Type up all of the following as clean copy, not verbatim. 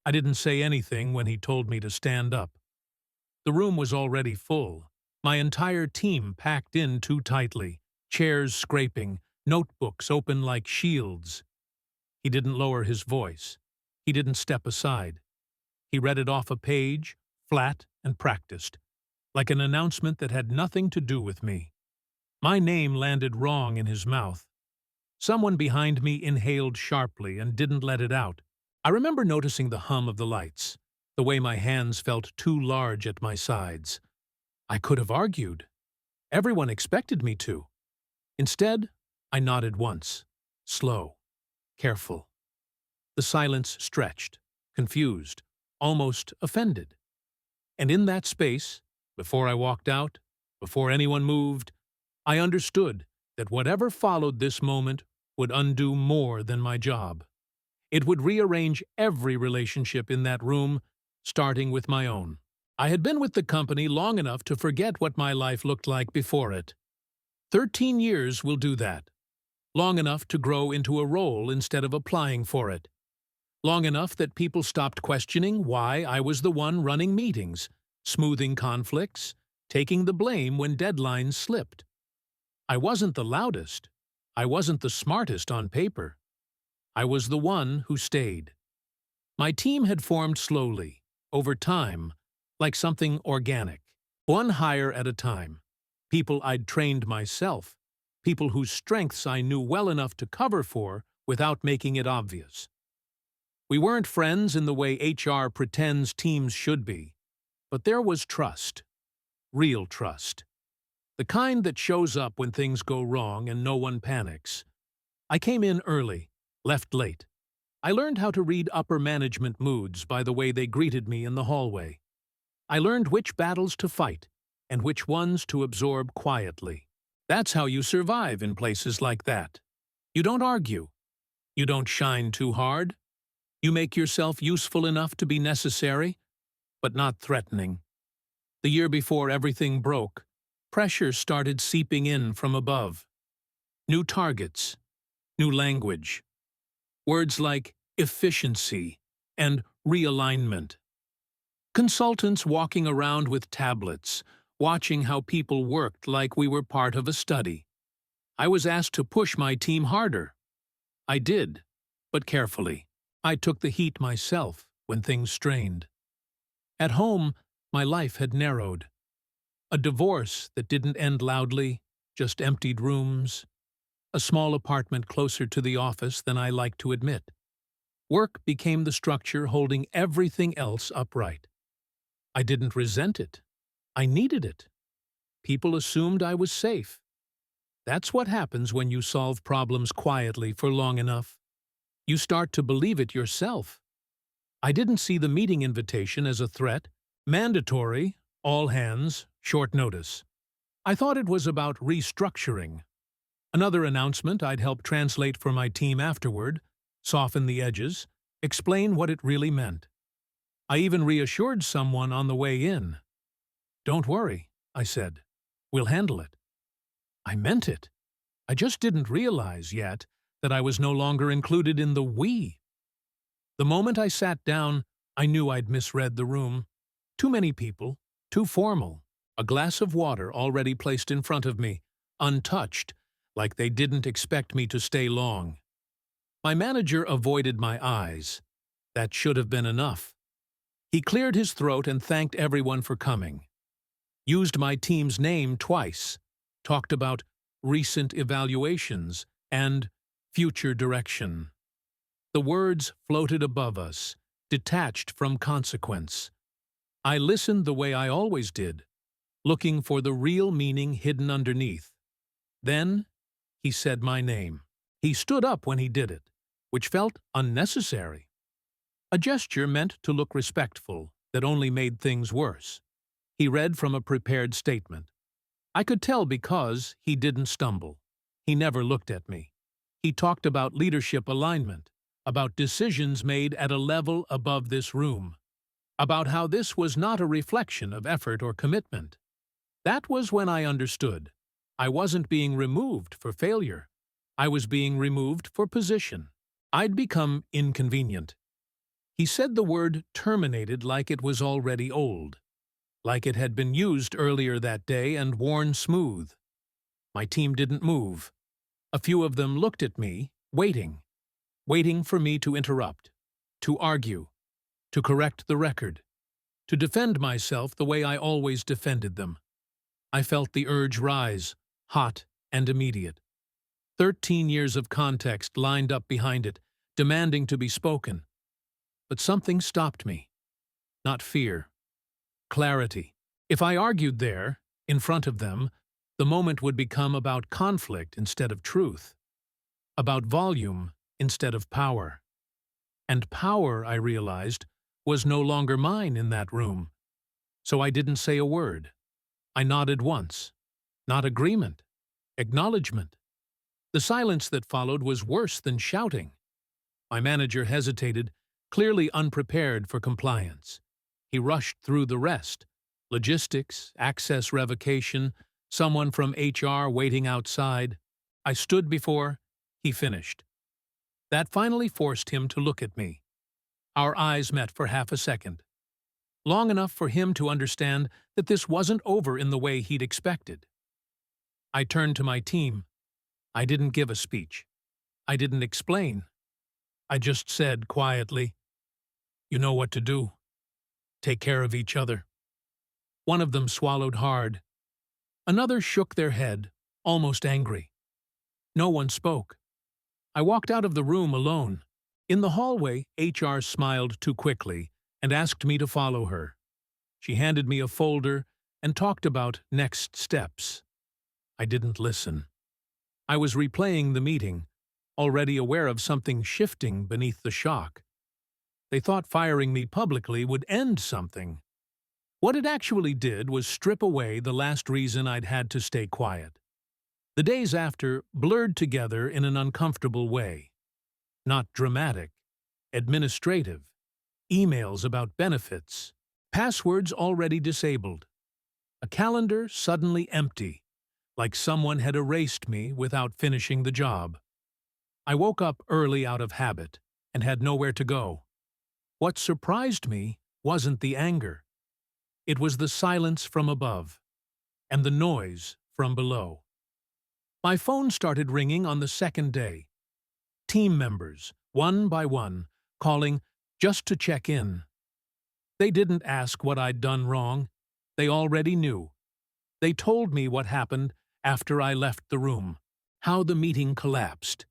I didn't say anything when he told me to stand up. The room was already full, my entire team packed in too tightly, chairs scraping, notebooks open like shields. He didn't lower his voice. He didn't step aside. He read it off a page, flat and practiced, like an announcement that had nothing to do with me. My name landed wrong in his mouth. Someone behind me inhaled sharply and didn't let it out. I remember noticing the hum of the lights, the way my hands felt too large at my sides. I could have argued. Everyone expected me to. Instead, I nodded once, slow, careful. The silence stretched, confused, almost offended. And in that space, before I walked out, before anyone moved, I understood that whatever followed this moment would undo more than my job. It would rearrange every relationship in that room, starting with my own. I had been with the company long enough to forget what my life looked like before it. 13 years will do that. Long enough to grow into a role instead of applying for it. Long enough that people stopped questioning why I was the one running meetings, smoothing conflicts, taking the blame when deadlines slipped. I wasn't the loudest. I wasn't the smartest on paper. I was the one who stayed. My team had formed slowly, over time, like something organic, one hire at a time. People I'd trained myself, people whose strengths I knew well enough to cover for without making it obvious. We weren't friends in the way HR pretends teams should be, but there was trust, real trust. The kind that shows up when things go wrong and no one panics. I came in early, left late. I learned how to read upper management moods by the way they greeted me in the hallway. I learned which battles to fight and which ones to absorb quietly. That's how you survive in places like that. You don't argue. You don't shine too hard. You make yourself useful enough to be necessary, but not threatening. The year before everything broke, pressure started seeping in from above. New targets, new language. Words like efficiency and realignment. Consultants walking around with tablets, watching how people worked like we were part of a study. I was asked to push my team harder. I did, but carefully. I took the heat myself when things strained. At home, my life had narrowed. A divorce that didn't end loudly, just emptied rooms. A small apartment closer to the office than I liked to admit. Work became the structure holding everything else upright. I didn't resent it. I needed it. People assumed I was safe. That's what happens when you solve problems quietly for long enough. You start to believe it yourself. I didn't see the meeting invitation as a threat, mandatory, all hands, short notice. I thought it was about restructuring. Another announcement I'd help translate for my team afterward, soften the edges, explain what it really meant. I even reassured someone on the way in. "Don't worry," I said. "We'll handle it." I meant it. I just didn't realize yet that I was no longer included in the we. The moment I sat down, I knew I'd misread the room. Too many people, too formal. A glass of water already placed in front of me, untouched, like they didn't expect me to stay long. My manager avoided my eyes. That should have been enough. He cleared his throat and thanked everyone for coming. Used my team's name twice. Talked about recent evaluations and future direction. The words floated above us, detached from consequence. I listened the way I always did, looking for the real meaning hidden underneath. Then, he said my name. He stood up when he did it, which felt unnecessary. A gesture meant to look respectful, that only made things worse. He read from a prepared statement. I could tell because he didn't stumble. He never looked at me. He talked about leadership alignment, about decisions made at a level above this room, about how this was not a reflection of effort or commitment. That was when I understood. I wasn't being removed for failure. I was being removed for position. I'd become inconvenient. He said the word terminated like it was already old, like it had been used earlier that day and worn smooth. My team didn't move. A few of them looked at me, waiting for me to interrupt, to argue, to correct the record, to defend myself the way I always defended them. I felt the urge rise, hot and immediate. 13 years of context lined up behind it, demanding to be spoken. But something stopped me. Not fear. Clarity. If I argued there, in front of them, the moment would become about conflict instead of truth, about volume instead of power. And power, I realized, was no longer mine in that room. So I didn't say a word. I nodded once. Not agreement. Acknowledgement. The silence that followed was worse than shouting. My manager hesitated, clearly unprepared for compliance. He rushed through the rest: logistics, access revocation, someone from HR waiting outside. I stood before he finished. That finally forced him to look at me. Our eyes met for half a second, long enough for him to understand that this wasn't over in the way he'd expected. I turned to my team. I didn't give a speech. I didn't explain. I just said quietly, "You know what to do. Take care of each other." One of them swallowed hard. Another shook their head, almost angry. No one spoke. I walked out of the room alone. In the hallway, HR smiled too quickly and asked me to follow her. She handed me a folder and talked about next steps. I didn't listen. I was replaying the meeting, already aware of something shifting beneath the shock. They thought firing me publicly would end something. What it actually did was strip away the last reason I'd had to stay quiet. The days after blurred together in an uncomfortable way. Not dramatic, administrative, emails about benefits, passwords already disabled, a calendar suddenly empty, like someone had erased me without finishing the job. I woke up early out of habit and had nowhere to go. What surprised me wasn't the anger. It was the silence from above and the noise from below. My phone started ringing on the second day. Team members, one by one, calling just to check in. They didn't ask what I'd done wrong. They already knew. They told me what happened after I left the room, how the meeting collapsed,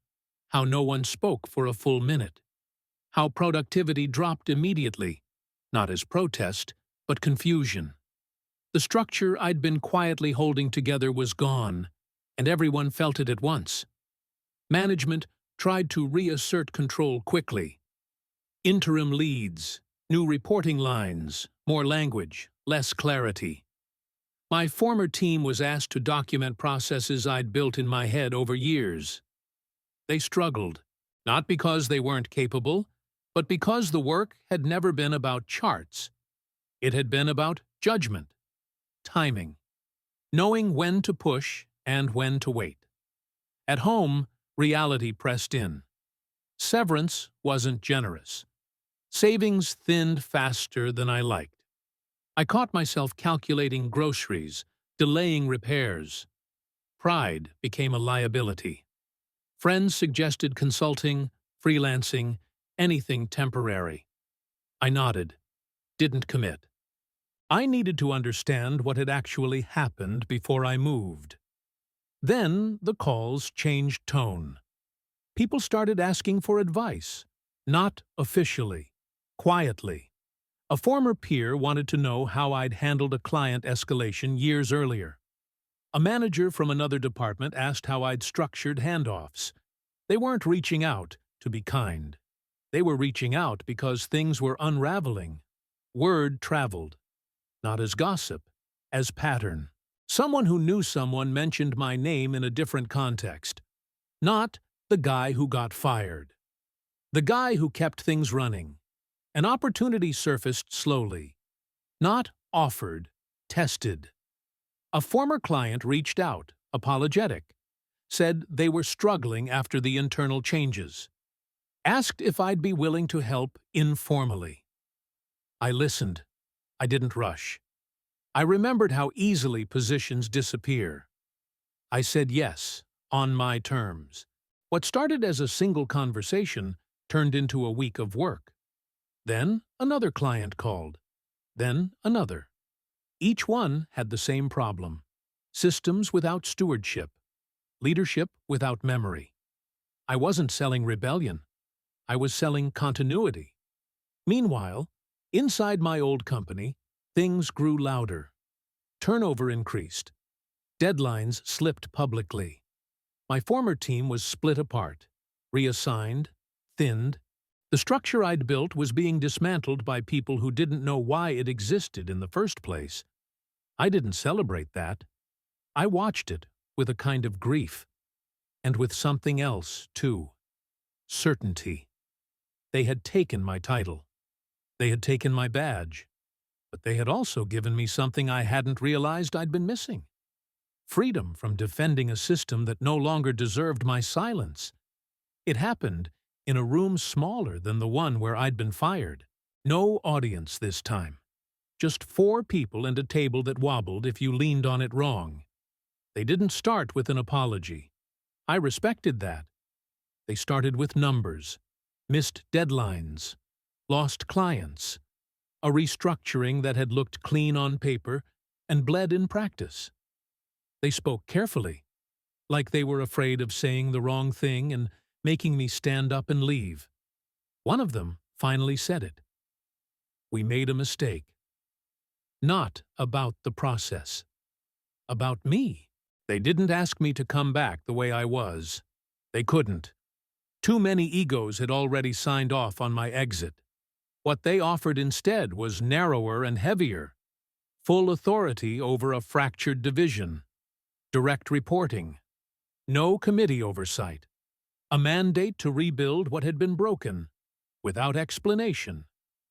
how no one spoke for a full minute, how productivity dropped immediately, not as protest, but confusion. The structure I'd been quietly holding together was gone, and everyone felt it at once. Management tried to reassert control quickly. Interim leads, new reporting lines, more language, less clarity. My former team was asked to document processes I'd built in my head over years. They struggled, not because they weren't capable, but because the work had never been about charts. It had been about judgment, timing, knowing when to push and when to wait. At home, reality pressed in. Severance wasn't generous. Savings thinned faster than I liked. I caught myself calculating groceries, delaying repairs. Pride became a liability. Friends suggested consulting, freelancing, anything temporary. I nodded, didn't commit. I needed to understand what had actually happened before I moved. Then the calls changed tone. People started asking for advice, not officially, quietly. A former peer wanted to know how I'd handled a client escalation years earlier. A manager from another department asked how I'd structured handoffs. They weren't reaching out to be kind. They were reaching out because things were unraveling. Word traveled, not as gossip, as pattern. Someone who knew someone mentioned my name in a different context. Not the guy who got fired. The guy who kept things running. An opportunity surfaced slowly. Not offered, tested. A former client reached out, apologetic. Said they were struggling after the internal changes. Asked if I'd be willing to help informally. I listened. I didn't rush. I remembered how easily positions disappear. I said yes, on my terms. What started as a single conversation turned into a week of work. Then another client called. Then another. Each one had the same problem. Systems without stewardship. Leadership without memory. I wasn't selling rebellion. I was selling continuity. Meanwhile, inside my old company, things grew louder. Turnover increased. Deadlines slipped publicly. My former team was split apart, reassigned, thinned. The structure I'd built was being dismantled by people who didn't know why it existed in the first place. I didn't celebrate that. I watched it with a kind of grief. And with something else, too. Certainty. They had taken my title. They had taken my badge. But they had also given me something I hadn't realized I'd been missing. Freedom from defending a system that no longer deserved my silence. It happened in a room smaller than the one where I'd been fired. No audience this time. Just 4 people and a table that wobbled if you leaned on it wrong. They didn't start with an apology. I respected that. They started with numbers, missed deadlines, lost clients, a restructuring that had looked clean on paper and bled in practice. They spoke carefully, like they were afraid of saying the wrong thing and making me stand up and leave. One of them finally said it. We made a mistake. Not about the process. About me. They didn't ask me to come back the way I was. They couldn't. Too many egos had already signed off on my exit. What they offered instead was narrower and heavier. Full authority over a fractured division. Direct reporting. No committee oversight. A mandate to rebuild what had been broken. Without explanation.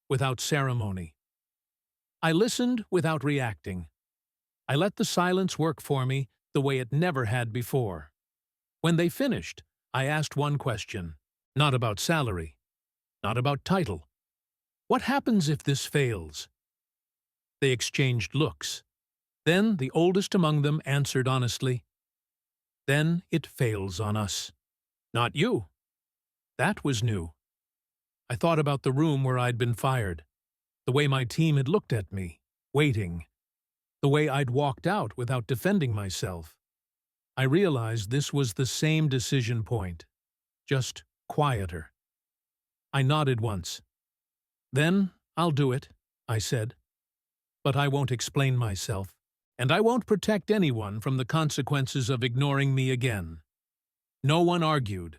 Without ceremony. I listened without reacting. I let the silence work for me the way it never had before. When they finished, I asked one question. Not about salary. Not about title. What happens if this fails? They exchanged looks. Then the oldest among them answered honestly, then it fails on us. Not you. That was new. I thought about the room where I'd been fired, the way my team had looked at me, waiting, the way I'd walked out without defending myself. I realized this was the same decision point, just quieter. I nodded once. Then I'll do it, I said. But I won't explain myself. And I won't protect anyone from the consequences of ignoring me again. No one argued.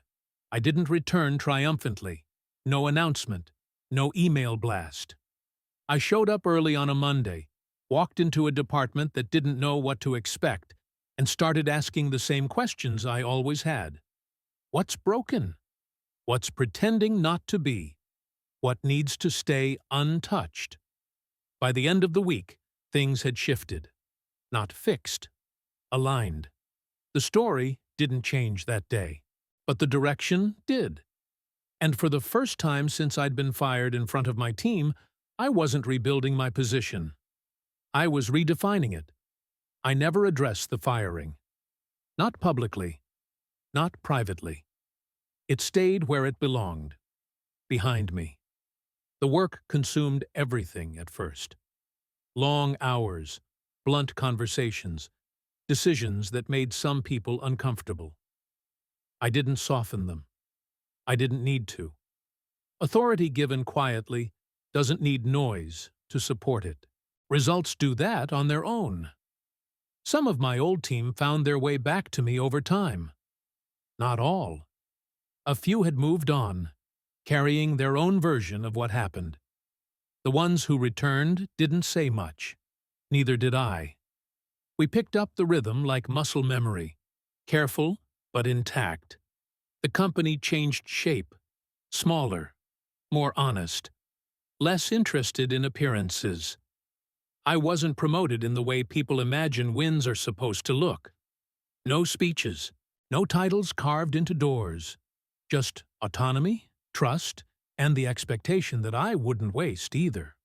I didn't return triumphantly. No announcement. No email blast. I showed up early on a Monday, walked into a department that didn't know what to expect, and started asking the same questions I always had. What's broken? What's pretending not to be? What needs to stay untouched? By the end of the week, things had shifted. Not fixed, aligned. The story didn't change that day, but the direction did. And for the first time since I'd been fired in front of my team, I wasn't rebuilding my position. I was redefining it. I never addressed the firing. Not publicly, not privately. It stayed where it belonged, behind me. The work consumed everything at first. Long hours, blunt conversations, decisions that made some people uncomfortable. I didn't soften them. I didn't need to. Authority given quietly doesn't need noise to support it. Results do that on their own. Some of my old team found their way back to me over time. Not all. A few had moved on, carrying their own version of what happened. The ones who returned didn't say much. Neither did I. We picked up the rhythm like muscle memory, careful but intact. The company changed shape, smaller, more honest, less interested in appearances. I wasn't promoted in the way people imagine wins are supposed to look. No speeches, no titles carved into doors. Just autonomy, trust, and the expectation that I wouldn't waste either.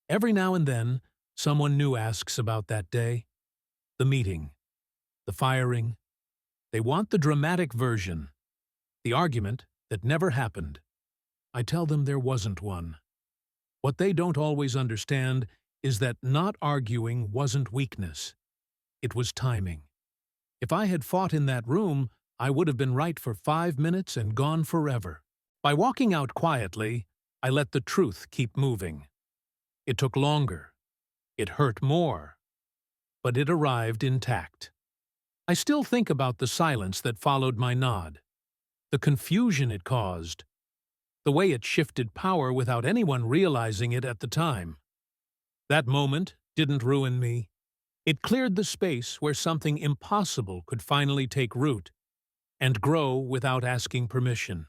Every now and then, someone new asks about that day, the meeting, the firing. They want the dramatic version, the argument that never happened. I tell them there wasn't one. What they don't always understand is that not arguing wasn't weakness. It was timing. If I had fought in that room, I would have been right for 5 minutes and gone forever. By walking out quietly, I let the truth keep moving. It took longer. It hurt more. But it arrived intact. I still think about the silence that followed my nod, the confusion it caused, the way it shifted power without anyone realizing it at the time. That moment didn't ruin me. It cleared the space where something impossible could finally take root and grow without asking permission.